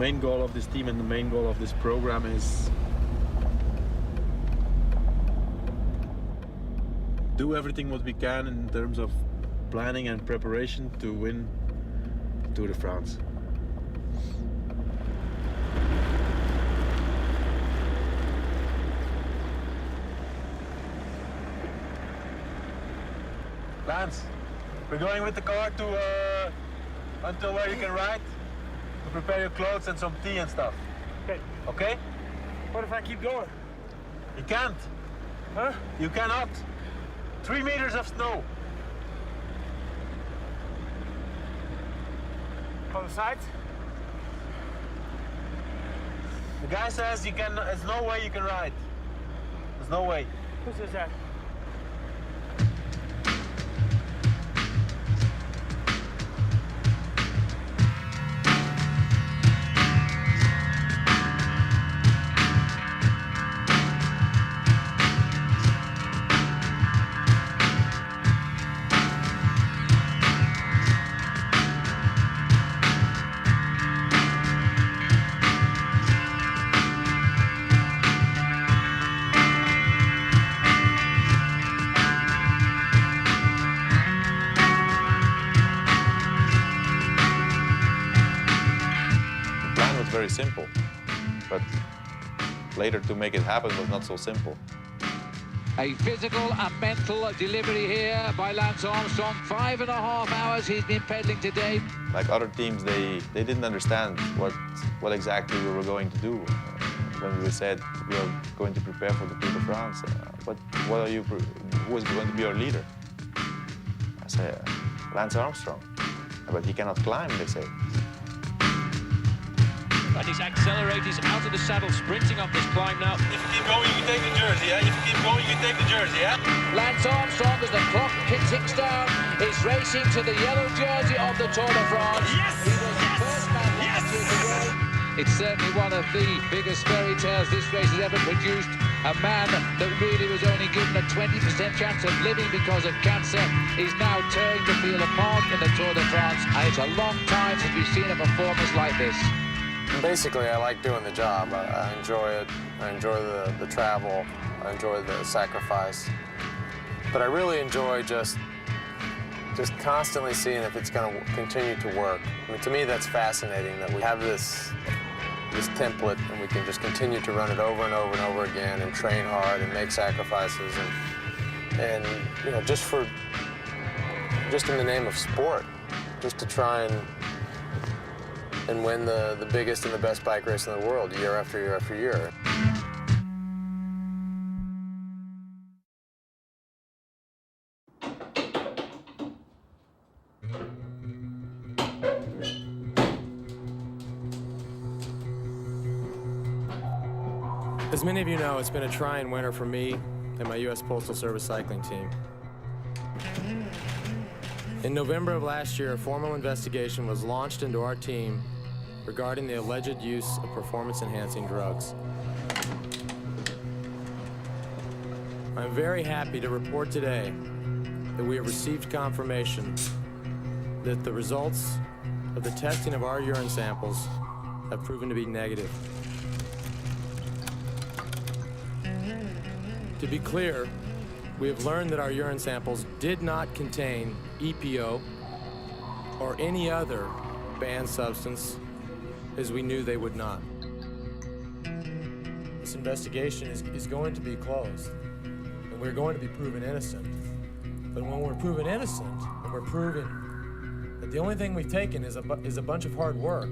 main goal of this team and the main goal of this program is do everything what we can in terms of planning and preparation to win Tour de France. Lance, we're going with the car to until where you can ride to prepare your clothes and some tea and stuff. Okay. Okay? What if I keep going? You can't. Huh? You cannot. 3 meters of snow. On the sides? The guy says you can. There's no way you can ride. There's no way. Who says that? Very simple, but later to make it happen was not so simple. A physical and mental delivery here by Lance Armstrong. 5.5 hours he's been pedaling today. Like other teams, they didn't understand what exactly we were going to do when we said we are going to prepare for the Tour de France. What are you? Who is going to be our leader? I say Lance Armstrong, but he cannot climb. They say. And he's accelerated, he's out of the saddle, sprinting up this climb now. If you keep going, you can take the jersey, yeah? If you keep going, you can take the jersey, yeah? Lance Armstrong, as the clock ticks down, is racing to the yellow jersey of the Tour de France. Yes! He was the first man Yes! to the world. It's certainly one of the biggest fairy tales this race has ever produced. A man that really was only given a 20% chance of living because of cancer is now turning to feel a part in the Tour de France. And it's a long time since we've seen a performance like this. Basically, I like doing the job. I enjoy it. I enjoy the travel. I enjoy the sacrifice. But I really enjoy just constantly seeing if it's going to continue to work. I mean, to me, that's fascinating that we have this template and we can just continue to run it over and over and over again and train hard and make sacrifices and you know, just in the name of sport, just to try and win the biggest and the best bike race in the world year after year after year. As many of you know, it's been a trying winter for me and my U.S. Postal Service cycling team. In November of last year, a formal investigation was launched into our team regarding the alleged use of performance-enhancing drugs. I'm very happy to report today that we have received confirmation that the results of the testing of our urine samples have proven to be negative. To be clear, we have learned that our urine samples did not contain EPO or any other banned substance, as we knew they would not. This investigation is going to be closed, and we're going to be proven innocent. But when we're proven innocent, and we're proven that the only thing we've taken is a bunch of hard work,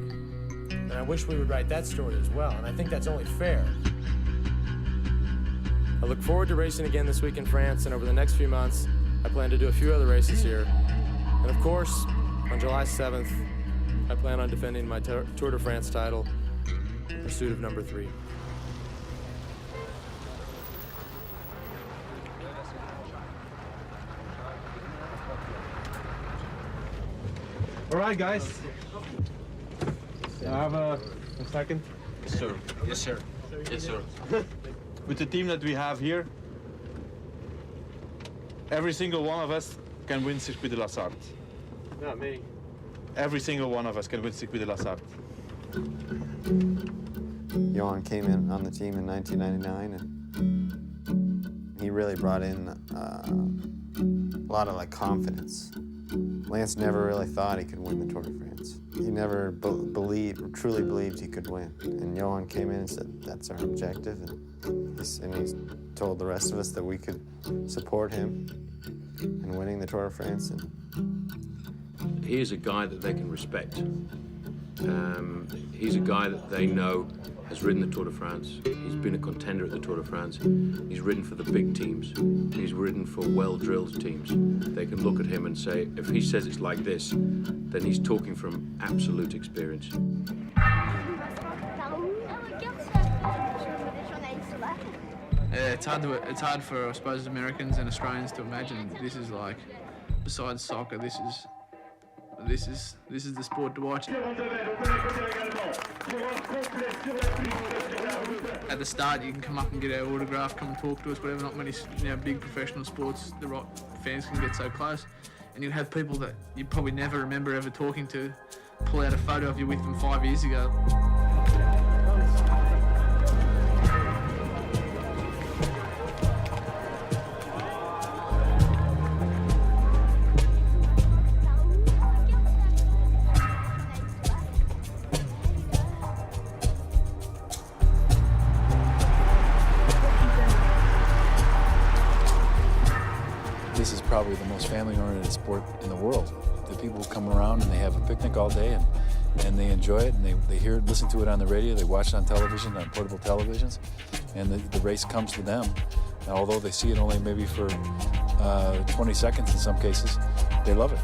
and I wish we would write that story as well, and I think that's only fair. I look forward to racing again this week in France, and over the next few months, I plan to do a few other races here. And of course, on July 7th, I plan on defending my Tour de France title in pursuit of number 3. All right, guys. I have a second. Yes, sir. Yes, sir. Yes, sir. With the team that we have here, every single one of us can win Circuit de la Sarthe. Not me. Every single one of us can win Circuit de la Sarthe. Johan came in on the team in 1999, and he really brought in a lot of confidence. Lance never really thought he could win the Tour de France. He never truly believed he could win. And Johan came in and said, that's our objective. And he told the rest of us that we could support him in winning the Tour de France. And he's a guy that they can respect. He's a guy that they know has ridden the Tour de France. He's been a contender at the Tour de France. He's ridden for the big teams. He's ridden for well-drilled teams. They can look at him and say, if he says it's like this, then he's talking from absolute experience. It's hard for, I suppose, Americans and Australians to imagine this is like, besides soccer, this is the sport to watch. At the start, you can come up and get our autograph, come and talk to us, whatever. Not many big professional sports, the right fans can get so close. And you have people that you probably never remember ever talking to, pull out a photo of you with them 5 years ago. This is probably the most family-oriented sport in the world. The people come around and they have a picnic all day and they enjoy it, and they hear it, listen to it on the radio, they watch it on television, on portable televisions, and the race comes to them. And although they see it only maybe for 20 seconds in some cases, they love it.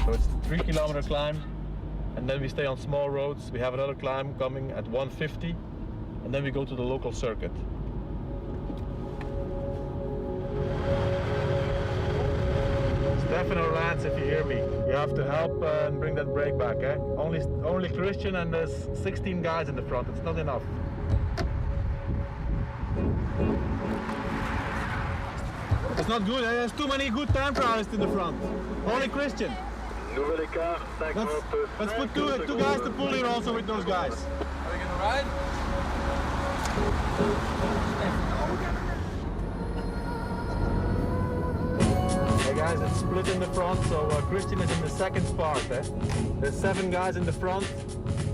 So it's a 3-kilometer climb, and then we stay on small roads. We have another climb coming at 150, and then we go to the local circuit. Stefan or Lance, if you hear me, you have to help and bring that brake back. Only Christian, and there's 16 guys in the front. It's not enough. It's not good. There's too many good time trialists in the front. Only Christian. Let's put two guys to pull here also with those guys. Are we gonna ride? Hey guys, it's split in the front, so Christian is in the second part. There's 7 guys in the front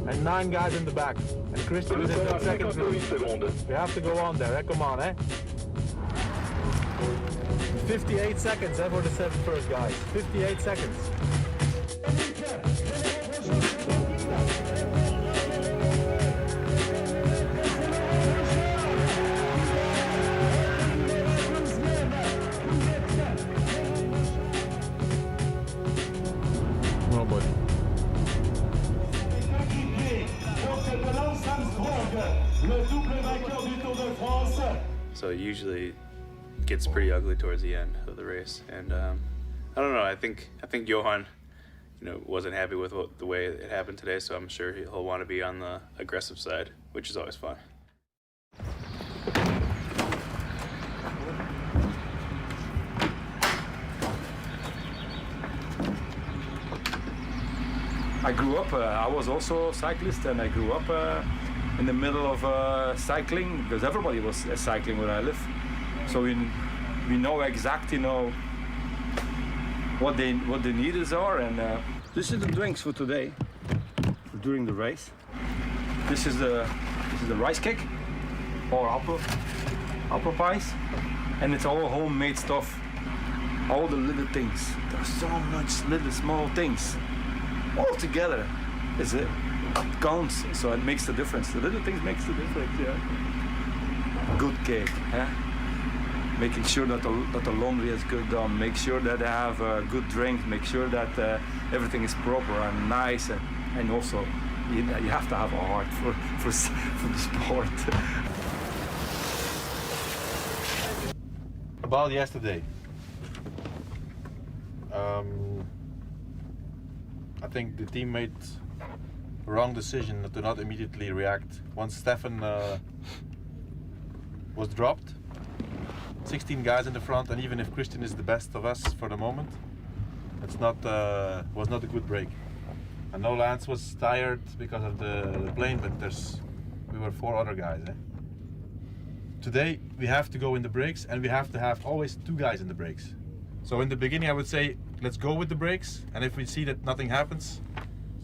and 9 guys in the back. And Christian is in the second group. We have to go on there, come on, 58 seconds for the 7 first guys. 58 seconds. Oh boy. So it usually gets pretty ugly towards the end of the race, and I don't know. I think Johan, wasn't happy with the way it happened today. So I'm sure he'll want to be on the aggressive side, which is always fun. I grew up, I was also a cyclist, and I grew up in the middle of cycling, because everybody was cycling where I live. So we know exactly what the needs are, and this is the drinks for today, during the race. This is the rice cake, or apple pies, and it's all homemade stuff. All the little things. There's so much little small things. All together, it counts, so it makes the difference. The little things makes the difference, yeah. Good cake, huh? Making sure that the laundry is good done, make sure that they have a good drink, make sure that everything is proper and nice, and also you have to have a heart for the sport. About yesterday. I think the team made a wrong decision to not immediately react. Once Stefan was dropped, 16 guys in the front, and even if Christian is the best of us for the moment, it's not was not a good break. I know Lance was tired because of the plane, but we were 4 other guys. Today we have to go in the brakes, and we have to have always 2 guys in the brakes. So in the beginning I would say, let's go with the brakes, and if we see that nothing happens,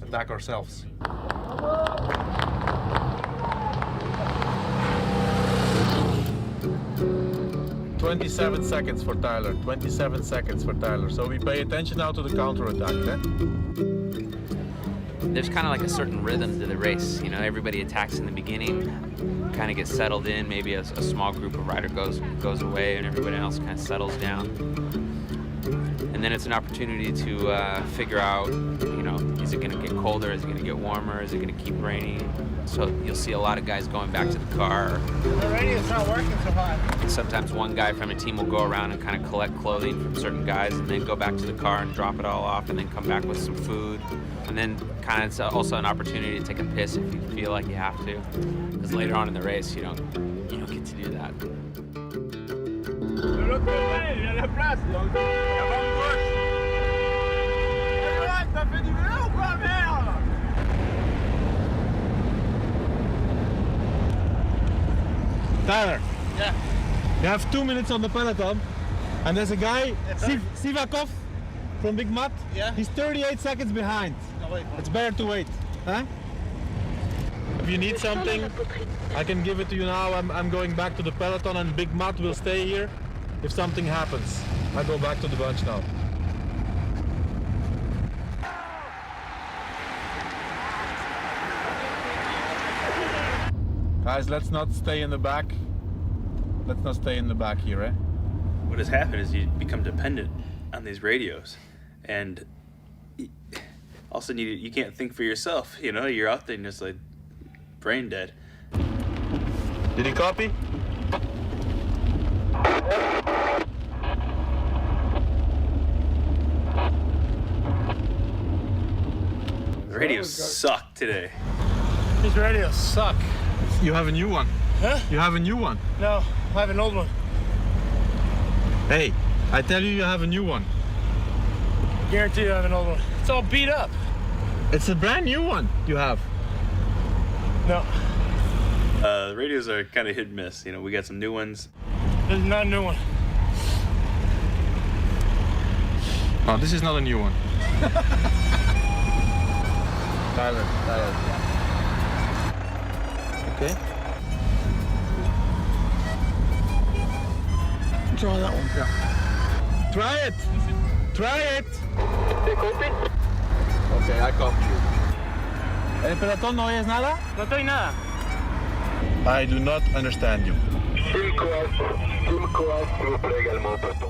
attack ourselves. 27 seconds for Tyler, 27 seconds for Tyler. So we pay attention now to the counter-attack. There's kind of like a certain rhythm to the race. You know, everybody attacks in the beginning, kind of gets settled in. Maybe a small group of rider goes away and everybody else kind of settles down. And then it's an opportunity to figure out, you know, is it going to get colder? Is it going to get warmer? Is it going to keep raining? So you'll see a lot of guys going back to the car. The radio's not working so hot. Sometimes one guy from a team will go around and kind of collect clothing from certain guys and then go back to the car and drop it all off and then come back with some food. And then kind of it's also an opportunity to take a piss if you feel like you have to. Because later on in the race, you don't get to do that. Tyler. Yeah. You have 2 minutes on the peloton, and there's a guy, Sivakov from Big Mat. Yeah. He's 38 seconds behind. No, wait. It's better to wait. Huh? If you need something, I can give it to you now. I'm going back to the peloton, and Big Mat will stay here. If something happens, I go back to the bunch now. Guys, let's not stay in the back. Let's not stay in the back here, eh? What has happened is you become dependent on these radios, and all of a sudden you can't think for yourself. You know, you're out there and just like brain dead. Did he copy? The radios suck today. These radios suck. You have a new one. Huh? You have a new one. No, I have an old one. Hey, I tell you, you have a new one. Guarantee you I have an old one. It's all beat up. It's a brand new one you have. No. The radios are kind of hit and miss. You know, we got some new ones. This is not a new one. Oh, this is not a new one. Tyler. Okay. Try that one. Yeah. Try it. Try it. Okay, I copy you. ¿El pelotón no oyes nada? No estoy nada. I do not understand you.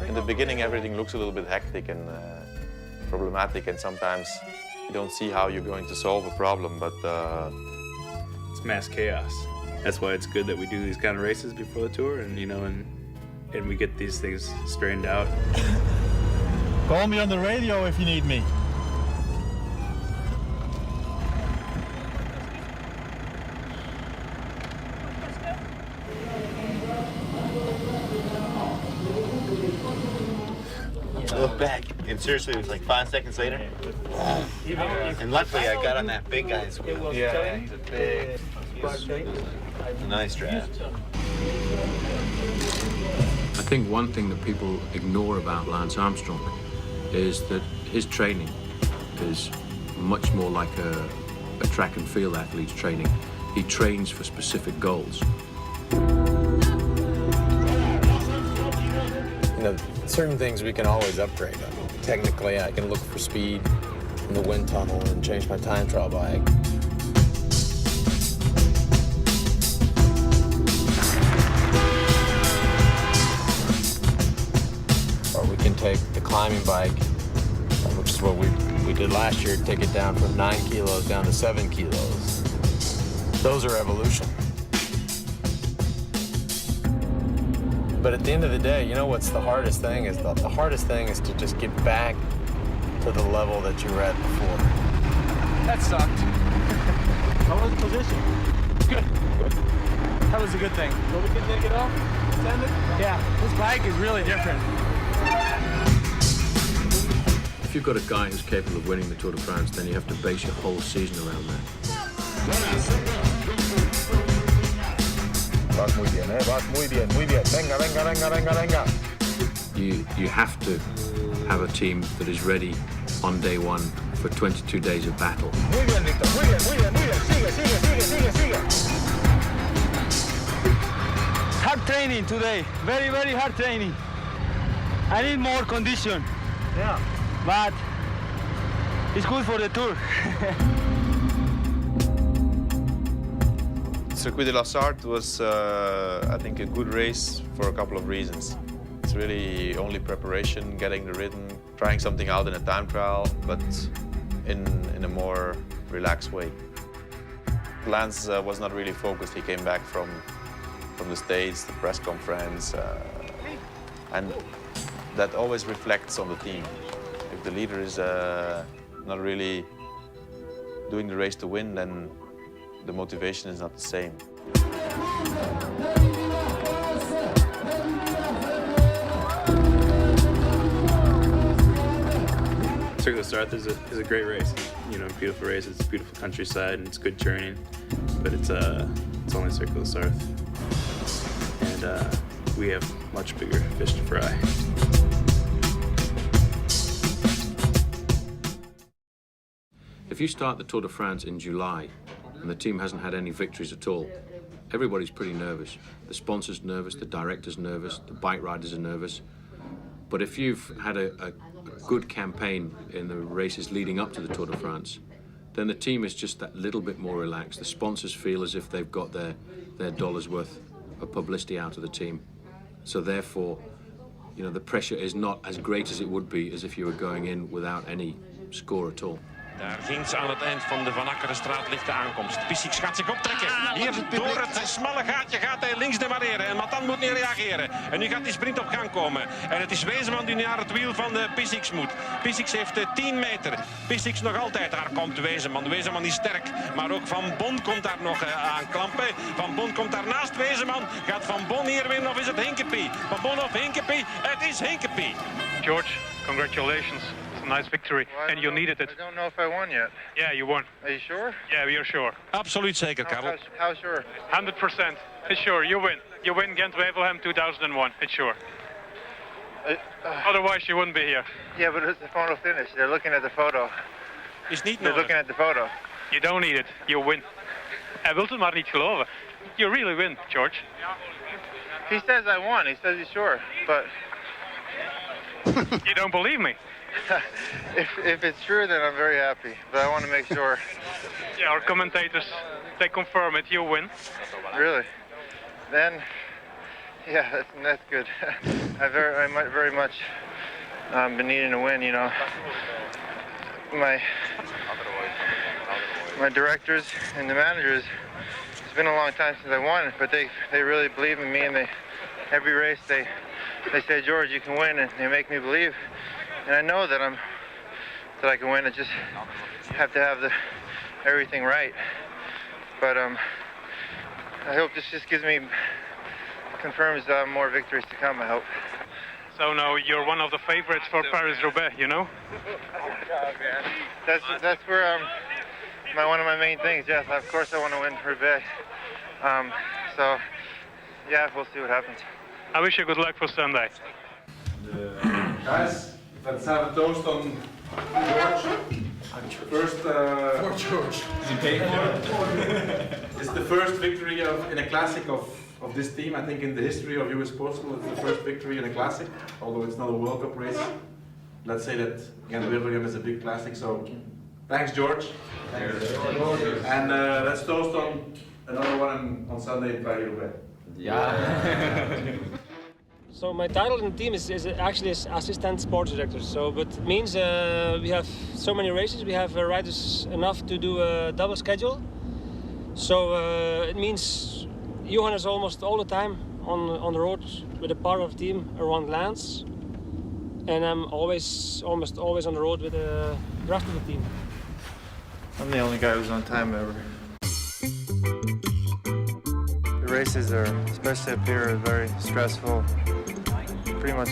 In the beginning, everything looks a little bit hectic and problematic, and sometimes you don't see how you're going to solve a problem, but it's mass chaos. That's why it's good that we do these kind of races before the tour, and you know, and we get these things straightened out. Call me on the radio if you need me. I look back, and seriously, it was like 5 seconds later. And luckily, I got on that big guy's wheel. Yeah, he's a big. Nice draft. I think one thing that people ignore about Lance Armstrong is that his training is much more like a track and field athlete's training. He trains for specific goals. You know, certain things we can always upgrade on. Technically, I can look for speed in the wind tunnel and change my time trial bike. Or we can take the climbing bike, which is what we did last year, take it down from 9 kilos down to 7 kilos. Those are evolution. But at the end of the day, you know what's the hardest thing is the hardest thing is to just get back to the level that you were at before. That sucked. How was the position? Good. That was a good thing. So we can take it off? Yeah, this bike is really different. If you've got a guy who's capable of winning the Tour de France, then you have to base your whole season around that. Vas muy bien, vas muy bien, muy bien. Venga, venga, venga, venga, venga. You have to have a team that is ready on day one for 22 days of battle. Muy bien, Víctor, muy bien, muy bien, muy bien. Sigue, sigue, sigue, sigue, sigue. Hard training today, very, very hard training. I need more condition. Yeah. But it's good for the Tour. Circuit de la Sarthe was, I think, a good race for a couple of reasons. It's really only preparation, getting the rhythm, trying something out in a time trial, but in a more relaxed way. Lance was not really focused. He came back from the States, the press conference, and that always reflects on the team. If the leader is not really doing the race to win, then the motivation is not the same. Circuit de la Sarthe is a great race. You know, beautiful race. It's beautiful countryside and it's good turning, but it's only Circuit de la Sarthe, and we have much bigger fish to fry. If you start the Tour de France in July and the team hasn't had any victories at all, everybody's pretty nervous. The sponsor's nervous, the director's nervous, the bike riders are nervous. But if you've had a good campaign in the races leading up to the Tour de France, then the team is just that little bit more relaxed. The sponsors feel as if they've got their dollar's worth of publicity out of the team. So therefore, you know, the pressure is not as great as it would be as if you were going in without any score at all. Daar ginds aan het eind van de Van Akkerenstraat ligt de aankomst. Pissiks gaat zich optrekken. Hier door het smalle gaatje gaat hij links demareren. En Matan moet niet reageren. En nu gaat die sprint op gang komen. En het is Wezenman die naar het wiel van Pissiks moet. Pissiks heeft 10 meter. Pissiks nog altijd. Daar komt Wezenman. Wezenman is sterk. Maar ook Van Bon komt daar nog aan klampen. Van Bon komt daar naast Wezenman. Gaat Van Bon hier winnen of is het Hinkepie? Van Bon of Hinkepie? Het is Hinkepie. George, congratulations. Nice victory, and you needed it. I don't know if I won yet. Yeah, you won. Are you sure? Yeah, we are sure. Absoluut zeker, Karel. How sure? 100%. It's sure, you win. You win Ghent-Wevelgem 2001, it's sure. Otherwise you wouldn't be here. Yeah, but it's the photo finish. They're looking at the photo. Is niet They're looking at the photo. You don't need it, you win. Hij wil het maar niet geloven. You really win, George. He says I won. He says he's sure, but... You don't believe me? if it's true, then I'm very happy. But I want to make sure. Yeah, our commentators, they confirm it. You win. Really? Then, yeah, that's good. I very much been needing to win. You know, my directors and the managers. It's been a long time since I won, but they really believe in me, and every race they say, George, you can win, and they make me believe. And I know that I can win. I just have to have everything right. But I hope this just confirms more victories to come. I hope. So now you're one of the favorites for Paris-Roubaix, you know? That's where one of my main things. Yes, of course I want to win Roubaix. So yeah, we'll see what happens. I wish you good luck for Sunday. Guys, let's have a toast on George. First, for George. It's the first victory in a classic of this team. I think in the history of US Postal, it's the first victory in a classic, although it's not a World Cup race. Let's say that Ghent-Wevelgem is a big classic. So, thanks, George. Thanks. And let's toast on another one on Sunday in Paris-Roubaix. Yeah. So my title in the team is actually assistant sports director. So, but it means we have so many races. We have riders enough to do a double schedule. So it means Johan is almost all the time on the road with a part of the team around Lance, and I'm almost always on the road with the rest of the team. I'm the only guy who's on time ever. The races are, especially up here, are very stressful. Pretty much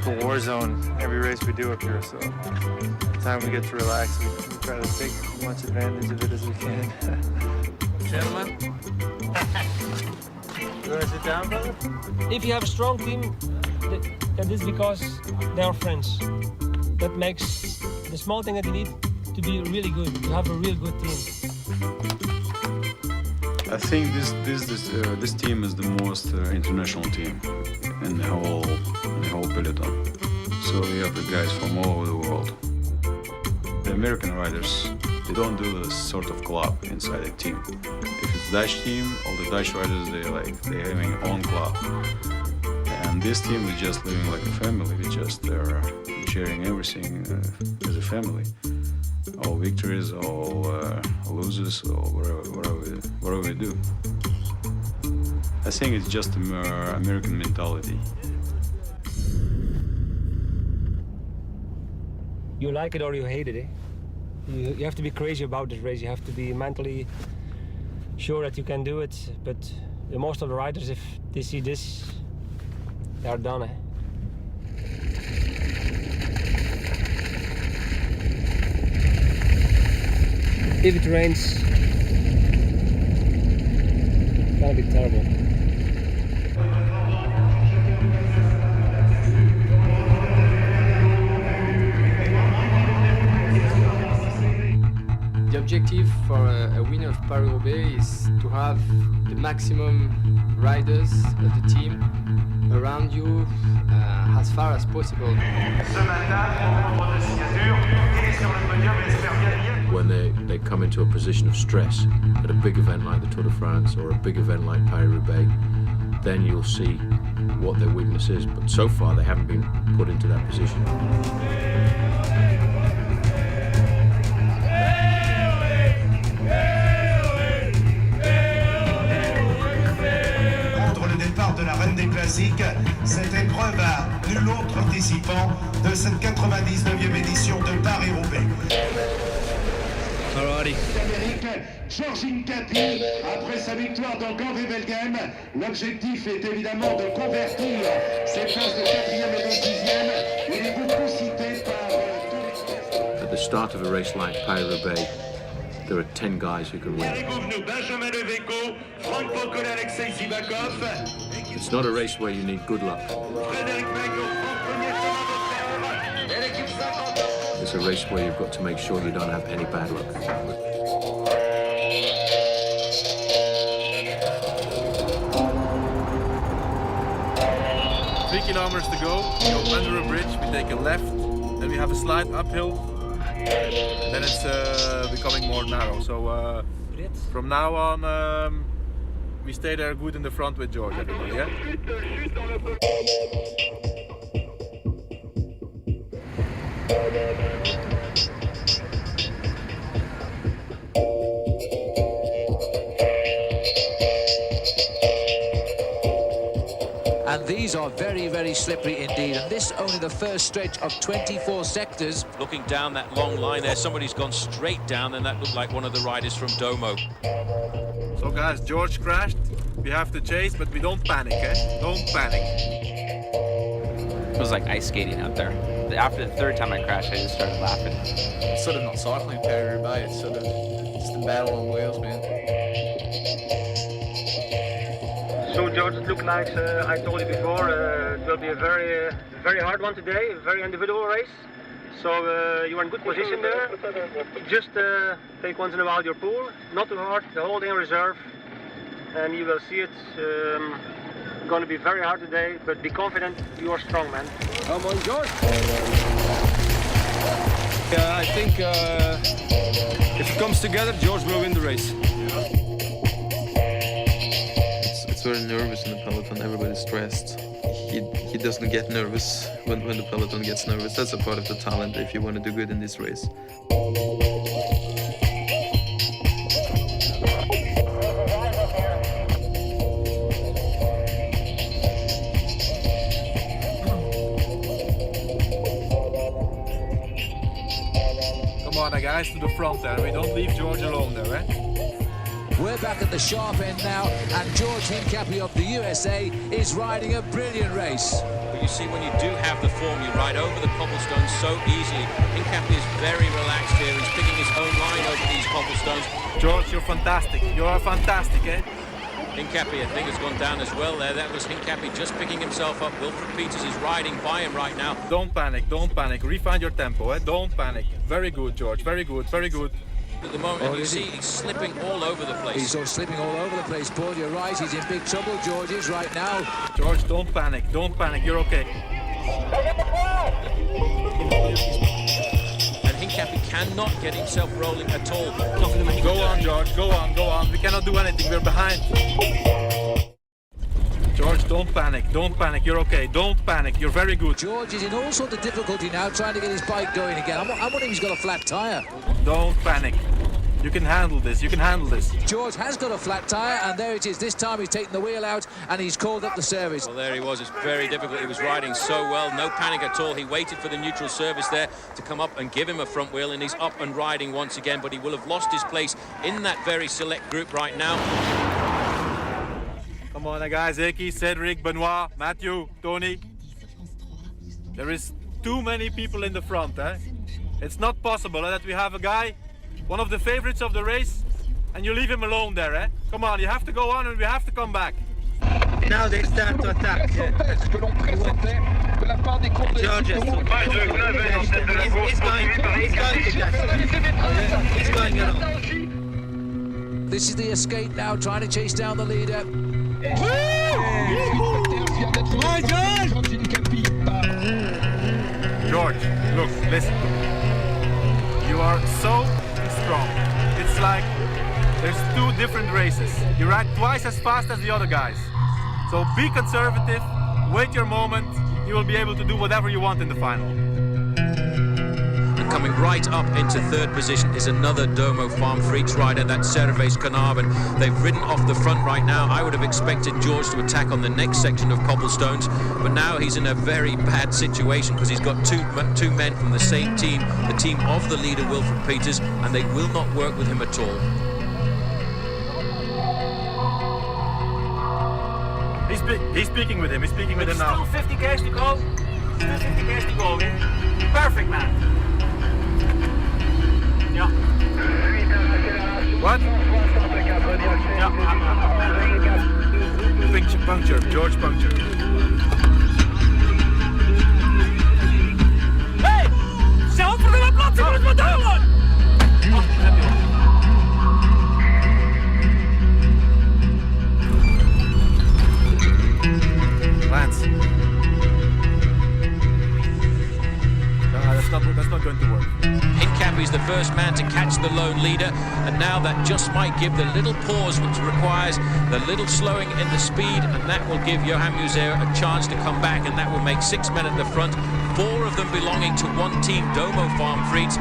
a war zone every race we do up here, so the time we get to relax, we try to take as much advantage of it as we can. Gentlemen. You want to sit down, brother? If you have a strong team, that is because they are friends. That makes the small thing that you need to be really good, to have a real good team. I think this team is the most international team in the whole peloton. So we have the guys from all over the world. The American riders, they don't do this sort of club inside a team. If it's Dutch team, all the Dutch riders they're having their own club. And this team is just living like a family. We just are sharing everything as a family. All victories, all losses, or whatever we do. I think it's just American mentality. You like it or you hate it, eh? You have to be crazy about this race. You have to be mentally sure that you can do it. But most of the riders, if they see this, they are done, eh? If it rains, it's gonna be terrible. The objective for a winner of Paris-Roubaix is to have the maximum riders of the team around you as far as possible. When they come into a position of stress at a big event like the Tour de France or a big event like Paris-Roubaix, then you'll see what their weakness is. But so far, they haven't been put into that position. Cette épreuve a nul autre participant de cette 99e édition de Paris-Roubaix. Alrighty. Georgine Capi, après sa victoire dans Gand-Wevelgem, l'objectif est évidemment de convertir ces places de 4e et de 6e. Il est beaucoup cité par... At the start of a race like Paris-Roubaix, there are 10 guys who can win. It's not a race where you need good luck. It's a race where you've got to make sure you don't have any bad luck. 3 kilometers to go. We go under a bridge, we take a left, then we have a slight uphill, and then it's becoming more narrow. So from now on, we stay there good in the front with George, everybody, yeah? And these are very, very slippery indeed. And this only the first stretch of 24 sectors. Looking down that long line there, somebody's gone straight down, and that looked like one of the riders from Domo. So guys, George crashed. We have to chase, but we don't panic, eh? Don't panic. It was like ice skating out there. After the third time I crashed, I just started laughing. It's sort of not cycling Paris-Roubaix, it's sort of just a battle on wheels, man. So George, it looked like I told you before, it will be a very hard one today, a very individual race. So you are in good position there. Just take once in a while your pull, not too hard, the whole day in reserve, and you will see it's going to be very hard today, but be confident, you are strong, man. Come on, George. I think if it comes together, George will win the race. It's very nervous in the peloton. Everybody's stressed. He doesn't get nervous when the peloton gets nervous. That's a part of the talent if you want to do good in this race. Come on, guys, to the front there. We don't leave George alone there, eh? We're back at the sharp end now, and George Hincapie of the USA is riding a brilliant race. But you see, when you do have the form, you ride over the cobblestones so easily. Hincapie is very relaxed here. He's picking his own line over these cobblestones. George, you're fantastic. You are fantastic, eh? Hincapie, I think, has gone down as well there. That was Hincapie just picking himself up. Wilfred Peters is riding by him right now. Don't panic, don't panic. Refine your tempo, eh? Don't panic. Very good, George. Very good, very good. At the moment, and you see he's slipping all over the place. He's slipping all over the place, Paul. You're right. He's in big trouble, George is right now. George, don't panic. Don't panic. You're okay. And Hincapie cannot get himself rolling at all. Go on, George. Go on, go on. We cannot do anything. We're behind. George, don't panic. Don't panic. You're okay. Don't panic. You're very good. George is in all sorts of difficulty now, trying to get his bike going again. I'm wondering if he's got a flat tyre. Don't panic. You can handle this. You can handle this. George has got a flat tyre, and there it is. This time he's taken the wheel out, and he's called up the service. Well, there he was. It's very difficult. He was riding so well. No panic at all. He waited for the neutral service there to come up and give him a front wheel, and he's up and riding once again, but he will have lost his place in that very select group right now. Come on, guys. Eki, Cedric, Benoit, Matthew, Tony. There is too many people in the front, eh? It's not possible that we have a guy, one of the favorites of the race, and you leave him alone there, eh? Come on, you have to go on and we have to come back. Now they start to attack. George is he's going along. This is the escape now, trying to chase down the leader. George, look, listen. You are so strong. It's like there's two different races. You ride twice as fast as the other guys. So be conservative, wait your moment. You will be able to do whatever you want in the final. And coming right up into third position is another Domo Farm Freaks rider, that's Servais Carnarvon. They've ridden off the front right now. I would have expected George to attack on the next section of cobblestones, but now he's in a very bad situation because he's got two men from the same team, the team of the leader Wilfred Peters, and they will not work with him at all. He's speaking with him. He's speaking with him now. Still 50 k's to go. Still 50 k's to go. Perfect, man. Yeah. What? Yeah. Puncture. George puncture. Hey! Zelf voor de plaats voor het motor! Lance. That's not going to work. Hincapie's the first man to catch the lone leader, and now that just might give the little pause which requires the little slowing in the speed, and that will give Johan Museeuw a chance to come back, and that will make 6 men at the front, 4 of them belonging to one team, Domo Farm Freaks.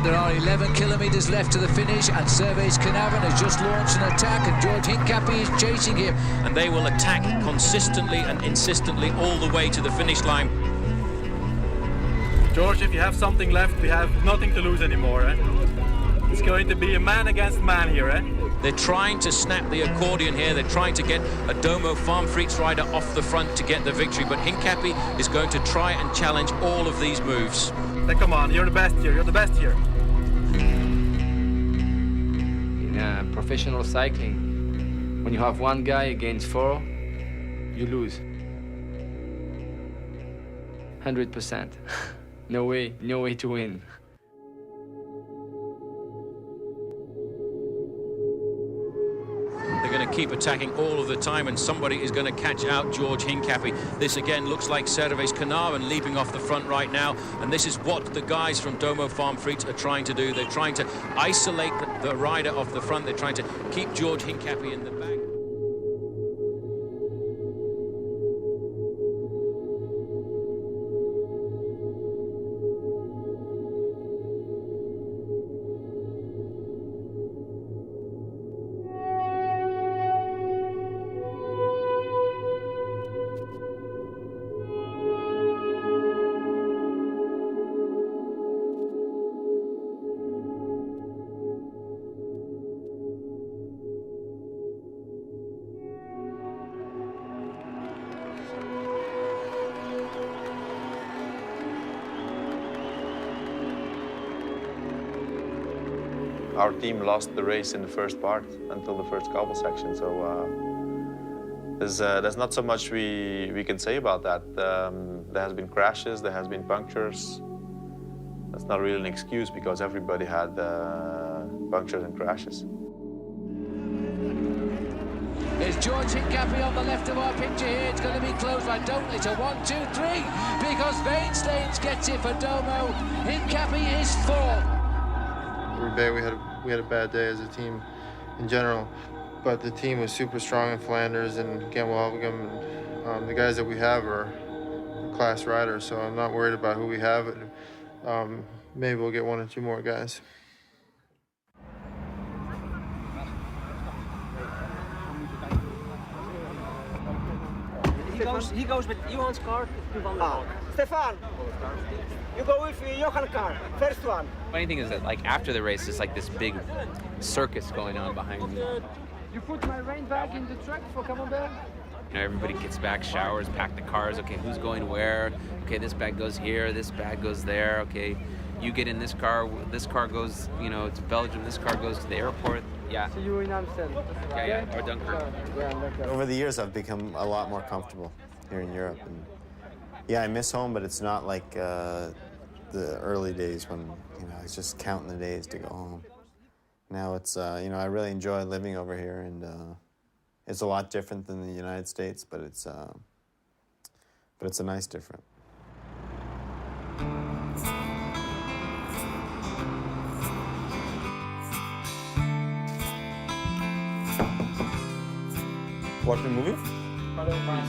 There are 11 kilometres left to the finish, and Servais Carnarvon has just launched an attack, and George Hincapie is chasing him. And they will attack consistently and insistently all the way to the finish line. George, if you have something left, we have nothing to lose anymore, eh? It's going to be a man against man here, eh? They're trying to snap the accordion here. They're trying to get a Domo Farm Freaks rider off the front to get the victory, but Hincapie is going to try and challenge all of these moves. Then come on, you're the best here. You're the best here. In professional cycling, when you have one guy against 4, you lose. 100%. No way to win. They're going to keep attacking all of the time, and somebody is going to catch out George Hincapie. This again looks like Servais Carnarvon leaping off the front right now, and this is what the guys from Domo Farm Freaks are trying to do. They're trying to isolate the rider off the front. They're trying to keep George Hincapie in the back. our team lost the race in the first part until the first cobble section. So there's not so much we can say about that. There has been crashes, there has been punctures. That's not really an excuse because everybody had punctures and crashes. It's George Hincapie on the left of our picture here. It's going to be close. I don't. It's a 1, 2, 3 because Vainstains gets it for Domo. Hincapie is fourth. Roubaix, we had a bad day as a team in general, but the team was super strong in Flanders and Gent-Wevelgem. The guys that we have are class riders, so I'm not worried about who we have. Maybe we'll get 1 or 2 more guys. He goes with Johan's car to Van der Poel. Stefan, you go with Johan's car, first one. Funny thing is that like after the race, there's like this big circus going on behind me. You put my rain bag in the truck for Camembert? You know, everybody gets back, showers, pack the cars. Okay, who's going where? Okay, this bag goes here, this bag goes there. Okay, you get in this car goes, you know, to Belgium, this car goes to the airport. Yeah. See you in Amsterdam. Yeah, or Dunkirk. Over the years, I've become a lot more comfortable here in Europe. And yeah, I miss home, but it's not like the early days when, you know, I was just counting the days to go home. Now it's, you know, I really enjoy living over here, and it's a lot different than the United States, but it's a nice different. Watch the movie? Hello, man.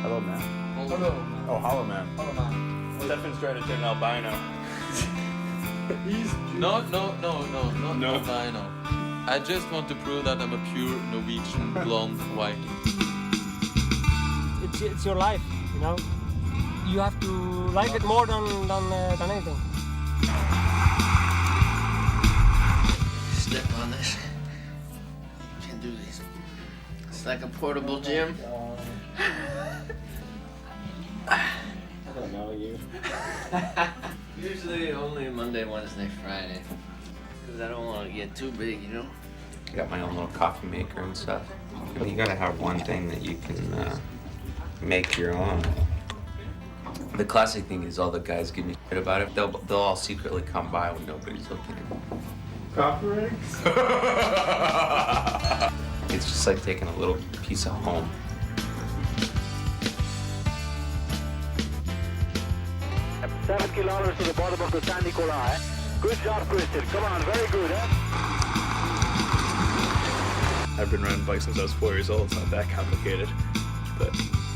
Hello, man. Hello. Oh, Hello, man. Hello, man. Stefan's trying to turn albino. No, not albino. I just want to prove that I'm a pure Norwegian blonde Viking. It's your life, you know. You have to like it more than anything. Step on this. You can do this. It's like a portable gym. I don't know you. Usually only Monday, Wednesday, Friday. Because I don't want to get too big, you know? I got my own little coffee maker and stuff. But you gotta have one thing that you can make your own. The classic thing is all the guys give me shit about it. They'll all secretly come by when nobody's looking. Copyright? It's just like taking a little piece of home. At 7 kilometers to the bottom of the San Nicolas. Good job, Christian. Come on, very good. I've been riding bikes since I was 4 years old. It's not that complicated, but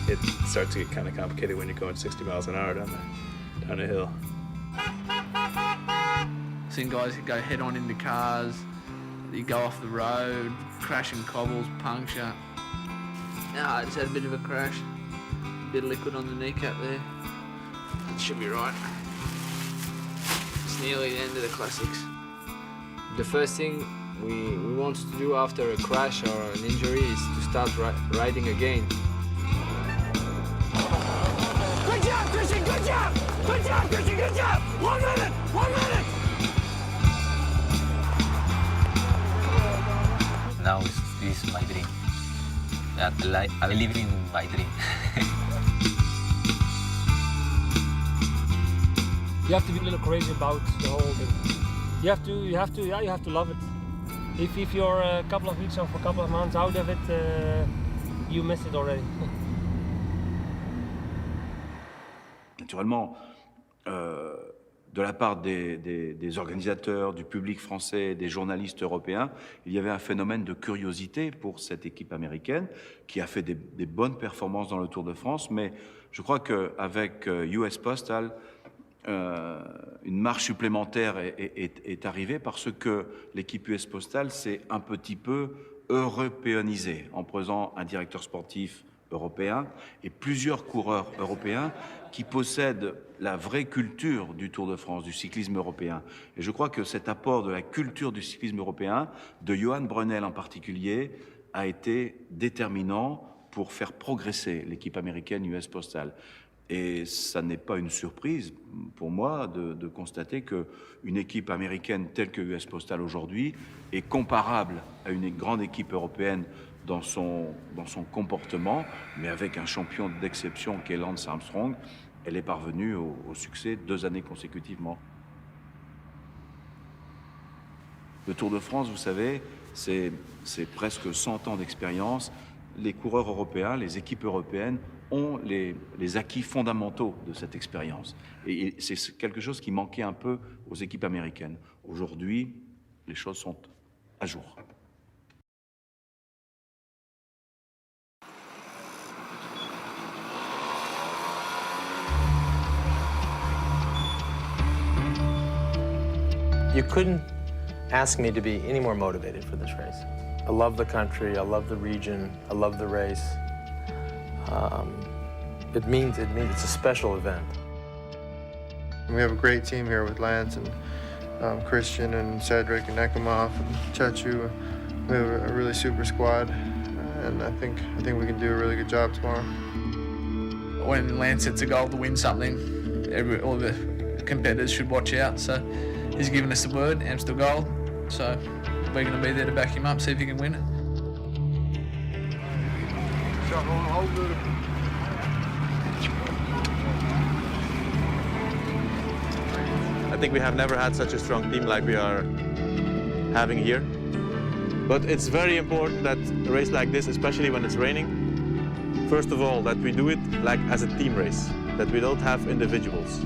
it starts to get kind of complicated when you're going 60 miles an hour down a hill. Seen guys go head on into cars, you go off the road, crashing cobbles, puncture. I just had a bit of a crash. A bit of liquid on the kneecap there. It should be right. It's nearly the end of the classics. The first thing we want to do after a crash or an injury is to start riding again. Good job, Christian, good job! Good job, Christian, good job! 1 minute, 1 minute! Now this is my dream. I live in my dream. You have to be a little crazy about the whole thing. You have to love it. If you're a couple of weeks or a couple of months out of it, you miss it already. Naturellement, de la part des organisateurs, du public français, des journalistes européens, il y avait un phénomène de curiosité pour cette équipe américaine qui a fait des bonnes performances dans le Tour de France, mais je crois qu'avec US Postal, une marche supplémentaire est arrivée parce que l'équipe US Postal s'est un petit peu européanisée en prenant un directeur sportif européen et plusieurs coureurs européens qui possèdent la vraie culture du Tour de France, du cyclisme européen. Et je crois que cet apport de la culture du cyclisme européen, de Johan Brunel en particulier, a été déterminant pour faire progresser l'équipe américaine US Postal. Et ça n'est pas une surprise pour moi de constater qu'une équipe américaine telle que US Postal aujourd'hui est comparable à une grande équipe européenne dans son comportement, mais avec un champion d'exception qui est Lance Armstrong, elle est parvenue au succès 2 années consécutivement. Le Tour de France, vous savez, c'est presque 100 ans d'expérience. Les coureurs européens, les équipes européennes ont les acquis fondamentaux de cette expérience. Et c'est quelque chose qui manquait un peu aux équipes américaines. Aujourd'hui, les choses sont à jour. You couldn't ask me to be any more motivated for this race. I love the country, I love the region, I love the race. It means it's a special event. We have a great team here with Lance and Christian and Cedric and Ekimov and Chechu. We have a really super squad, and I think we can do a really good job tomorrow. When Lance sets a goal to win something, all the competitors should watch out. So he's given us the word, Amstel Gold. So we're going to be there to back him up, see if he can win it. I think we have never had such a strong team like we are having here. But it's very important that a race like this, especially when it's raining, first of all, that we do it like as a team race, that we don't have individuals,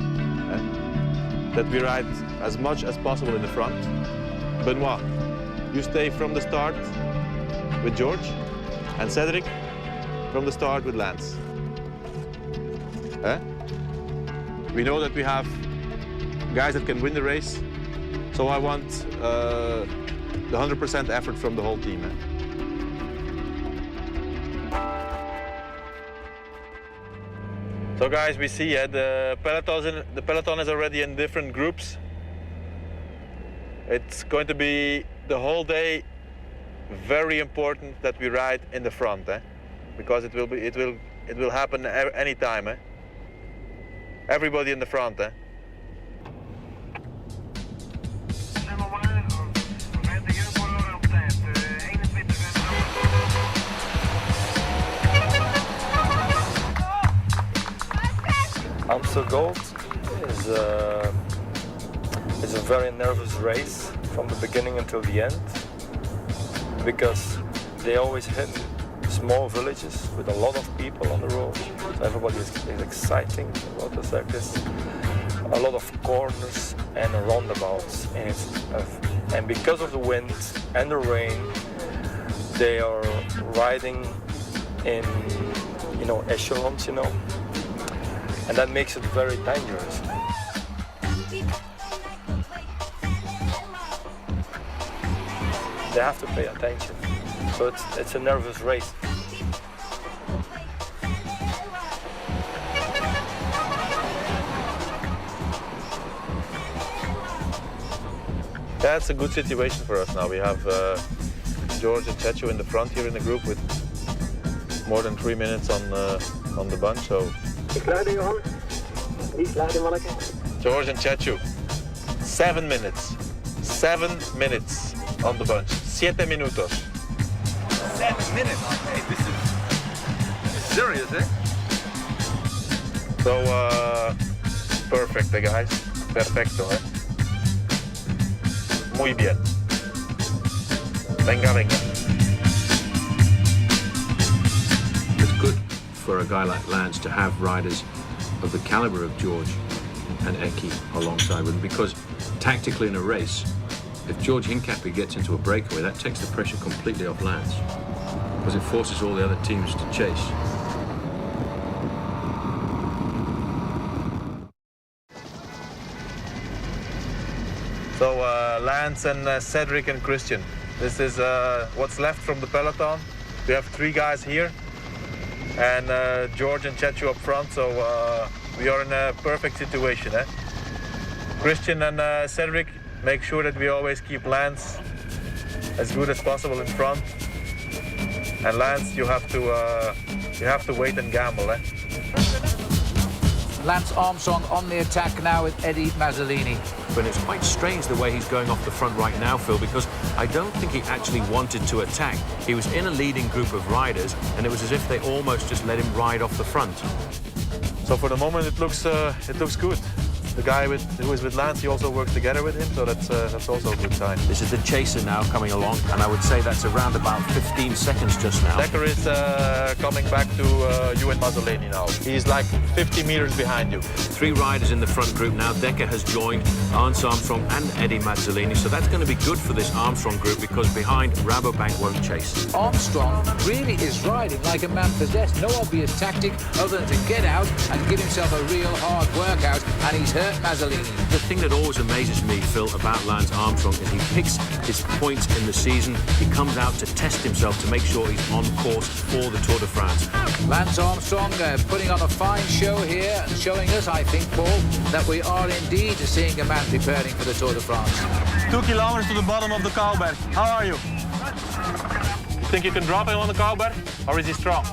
that we ride as much as possible in the front. Benoit, you stay from the start with George, and Cedric from the start with Lance. We know that we have guys that can win the race, so I want the 100% effort from the whole team. So guys, we see the peloton is already in different groups. It's going to be the whole day very important that we ride in the front, because it will happen any time. Everybody in the front. Amstel Gold is a very nervous race from the beginning until the end, because they always hit small villages with a lot of people on the road. So everybody is exciting about the circus. A lot of corners and roundabouts, and because of the wind and the rain, they are riding in echelons, and that makes it very dangerous. They have to pay attention, so it's a nervous race. That's a good situation for us now. We have George and Chechu in the front here in the group with more than 3 minutes on the bunch. So George and Chechu, 7 minutes. 7 minutes on the bunch. 7 minutos. 7 minutes? Hey, this is serious, eh? So, perfect, guys. Perfecto, eh? Muy bien. Venga, venga. It's good for a guy like Lance to have riders of the caliber of George and Eki alongside with him, because tactically in a race, if George Hincapie gets into a breakaway, that takes the pressure completely off Lance, because it forces all the other teams to chase. So Lance and Cedric and Christian, this is what's left from the peloton. We have 3 guys here, and George and Chechu up front, so we are in a perfect situation. Christian and Cedric, make sure that we always keep Lance as good as possible in front. And Lance, you have to wait and gamble. Lance Armstrong on the attack now with Eddie Mazzolini. But it's quite strange the way he's going off the front right now, Phil, because I don't think he actually wanted to attack. He was in a leading group of riders, and it was as if they almost just let him ride off the front. So for the moment, it looks good. The guy who is with Lance, he also works together with him, so that's also a good sign. This is the chaser now coming along, and I would say that's around about 15 seconds just now. Dekker is coming back to you and Mazzolini now. He's like 50 meters behind you. 3 riders in the front group now. Dekker has joined Lance Armstrong and Eddie Mazzolini, so that's going to be good for this Armstrong group because behind, Rabobank won't chase. Armstrong really is riding like a man possessed. No obvious tactic other than to get out and give himself a real hard workout, and he's hurt Mazzolini. The thing that always amazes me, Phil, about Lance Armstrong is he picks his points in the season. He comes out to test himself to make sure he's on course for the Tour de France. Lance Armstrong putting on a fine show here and showing us, I think, Paul, that we are indeed seeing a man preparing for the Tour de France. 2 kilometers to the bottom of the Kouwberg. How are you? You think you can drop him on the Kouwberg, or is he strong?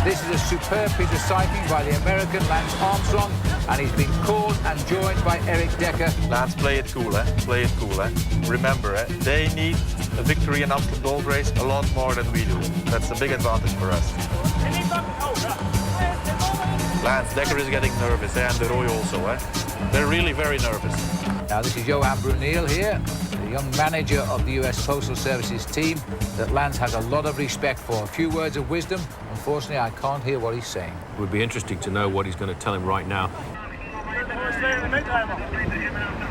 This is a superb piece of cycling by the American Lance Armstrong, and he's been called and joined by Eric Dekker. Lance, play it cool, eh? Play it cool, eh? Remember, they need a victory in Amstel Gold Race a lot more than we do. That's a big advantage for us. Lance, Dekker is getting nervous, and De Rooij also, eh? They're really very nervous. Now this is Johan Bruneel here, the young manager of the US Postal Service's team that Lance has a lot of respect for. A few words of wisdom. Unfortunately, I can't hear what he's saying. It would be interesting to know what he's going to tell him right now.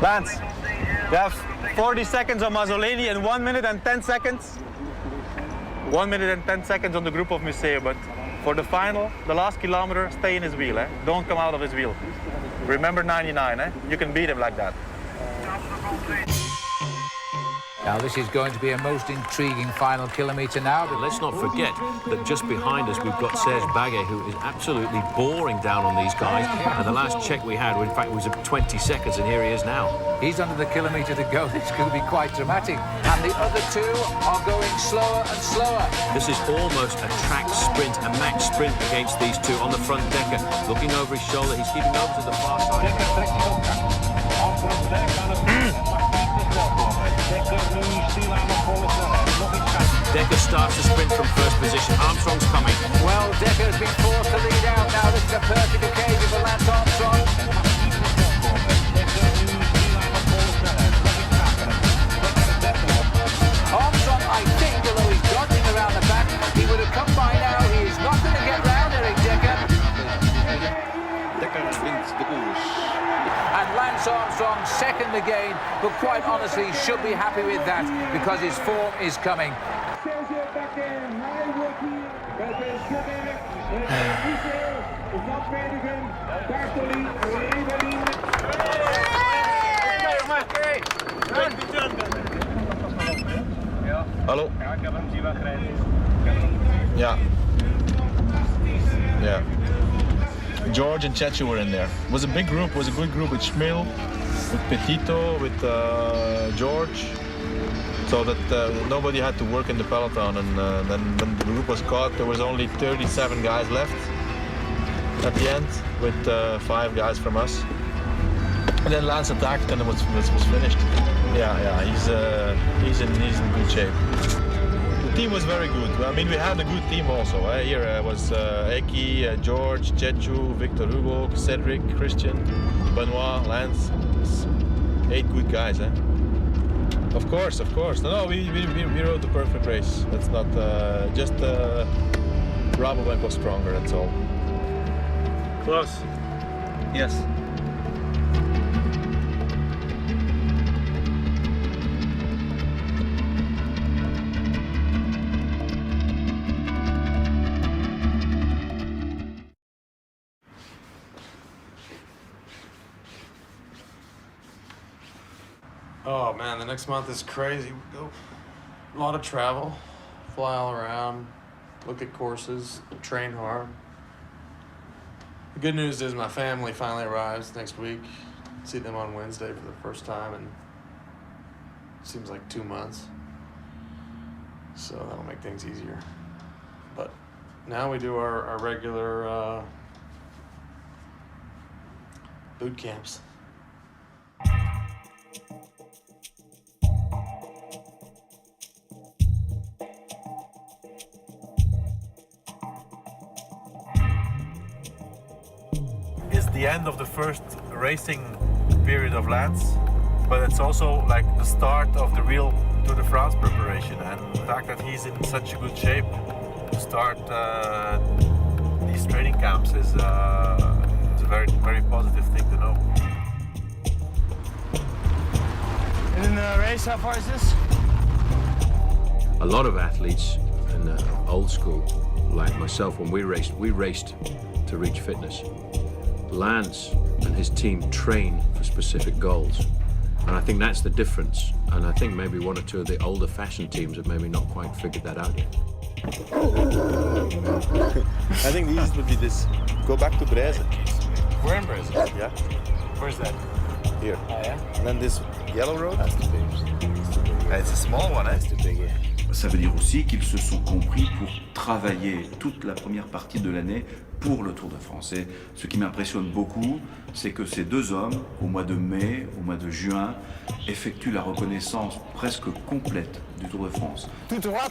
Lance, you have 40 seconds on Mazzolini and 1 minute and 10 seconds. 1 minute and 10 seconds on the group of Museo, but for the final, the last kilometer, stay in his wheel, eh? Don't come out of his wheel. Remember 99, eh? You can beat him like that. Now this is going to be a most intriguing final kilometre now. But let's not forget that just behind us we've got Serge Baguet, who is absolutely boring down on these guys. And the last check we had, in fact, was at 20 seconds, and here he is now. He's under the kilometre to go. This could be quite dramatic. And the other two are going slower and slower. This is almost a track sprint, a max sprint against these two on the front. Dekker looking over his shoulder. He's keeping over to the far side. Dekker starts the sprint from first position. Armstrong's coming. Well, Dekker has been forced to lead out now. This is a perfect occasion for Lance Armstrong. Armstrong, I think, although he's dodging around the back, he would have come by now. He is not going to get round Eric Dekker. Dekker wint de koers. And Lance Armstrong second again, but quite honestly should be happy with that because his form is coming. Hallo? Ja, ik heb hem zien wegrijden. Ja. Yeah. George and Chechu were in there. It was a big group, it was a good group with Schmil, with Petito, with George. So that nobody had to work in the peloton, and then when the group was caught, there was only 37 guys left at the end, with 5 guys from us. And then Lance attacked, and it was finished. Yeah, he's in good shape. The team was very good. I mean, we had a good team also. Here was Eki, George, Chechu, Victor Hugo, Cedric, Christian, Benoit, Lance. 8 good guys, eh? Of course. No, we rode the perfect race. That's not just Rabobank was stronger. That's all. Close. Yes. Oh man, the next month is crazy. We go a lot of travel, fly all around, look at courses, train hard. The good news is my family finally arrives next week. See them on Wednesday for the first time in seems like 2 months. So that'll make things easier. But now we do our regular boot camps. It's the end of the first racing period of Lance, but it's also like the start of the real Tour de France preparation, and the fact that he's in such a good shape to start these training camps is a very, very positive thing to know. And in the race, how far is this? A lot of athletes in the old school, like myself, when we raced to reach fitness. Lance and his team train for specific goals. And I think that's the difference. And I think maybe one or two of the older fashioned teams have maybe not quite figured that out yet. I think the easiest would be this. Go back to Breze. We're in Breze. Yeah. Where's that? Here. Oh, yeah? And then this yellow road. That's too big. It's a small one, eh? That's too big, yeah. Ça veut dire aussi qu'ils se sont compris pour travailler toute la première partie de l'année pour le Tour de France. Et ce qui m'impressionne beaucoup, c'est que ces deux hommes, au mois de mai, au mois de juin, effectuent la reconnaissance presque complète du Tour de France. Tout droit,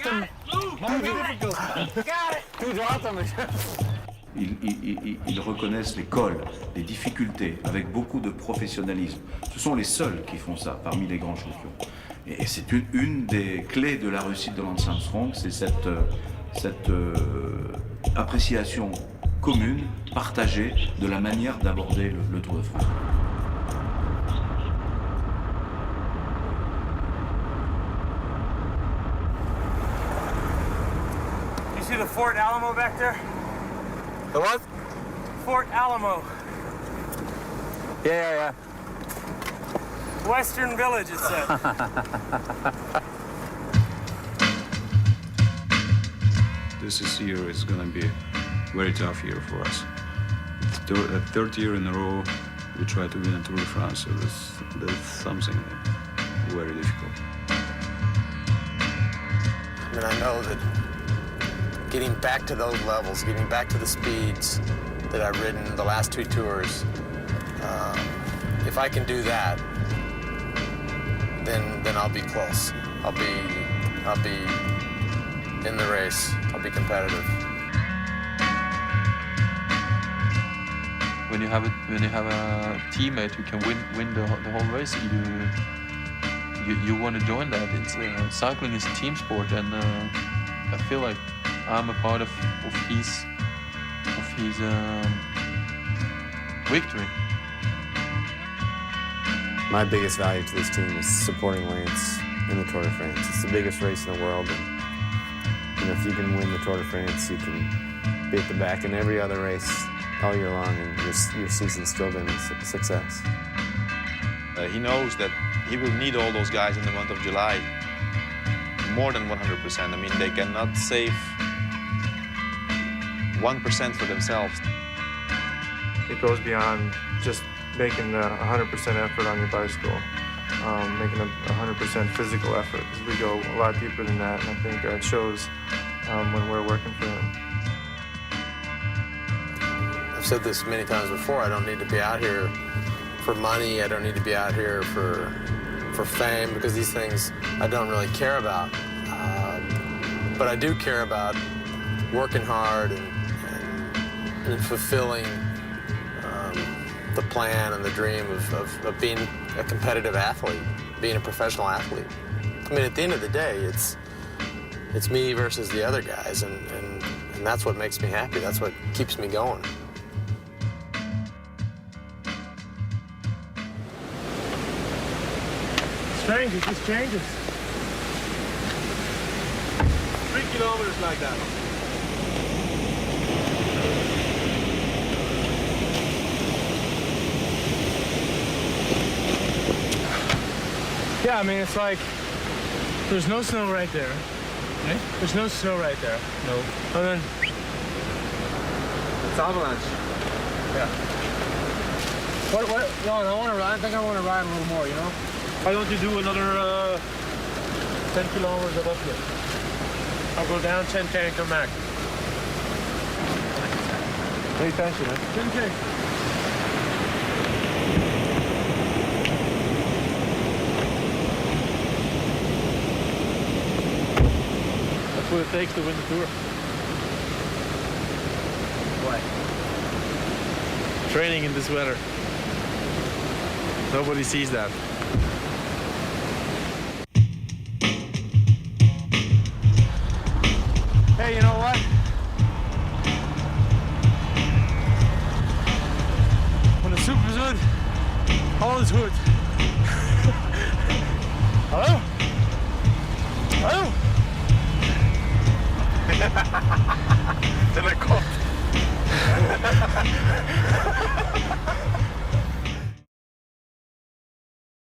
Ils reconnaissent les cols, les difficultés, avec beaucoup de professionnalisme. Ce sont les seuls qui font ça parmi les grands champions. Et c'est une des clés de la réussite de Lance Armstrong, c'est cette appréciation commune, partagée de la manière d'aborder le Tour de France. You see the Fort Alamo back there? The what? Fort Alamo. Yeah. Western Village, it said. This year is going to be a very tough year for us. The third year in a row we try to win a Tour de France, so that's something very difficult. I mean, I know that getting back to those levels, getting back to the speeds that I've ridden the last two tours, if I can do that, then I'll be close. I'll be in the race. I'll be competitive. When you have a teammate who can win the whole race, you want to join that. It's cycling is a team sport, and I feel like I'm a part of his victory. My biggest value to this team is supporting Lance in the Tour de France. It's the biggest race in the world, and if you can win the Tour de France, you can be at the back in every other race all year long, and your season's still been a success. He knows that he will need all those guys in the month of July, more than 100%. I mean, they cannot save 1% for themselves. It goes beyond just making the 100% effort on your bicycle, making a 100% physical effort, because we go a lot deeper than that, and I think it shows when we're working for him. I've said this many times before, I don't need to be out here for money, I don't need to be out here for fame, because these things I don't really care about. But I do care about working hard and fulfilling the plan and the dream of being a competitive athlete, being a professional athlete. I mean, at the end of the day, it's me versus the other guys, and that's what makes me happy. That's what keeps me going. Strangers, just strangers. 3 kilometers like that. Yeah, I mean, it's like there's no snow right there. Eh? There's no snow right there. No. And then It's avalanche. yeah. What? No, I want to ride. I think I want to ride a little more. You know. Why don't you do another 10 kilometers of uphill? I'll go down 10K and come back. Pay attention, man. 10K. That's what it takes to win the Tour. Why? Training in this weather. Nobody sees that. Hey, you know what? When the soup is good, all is good. Hello? Hello? Den är kort.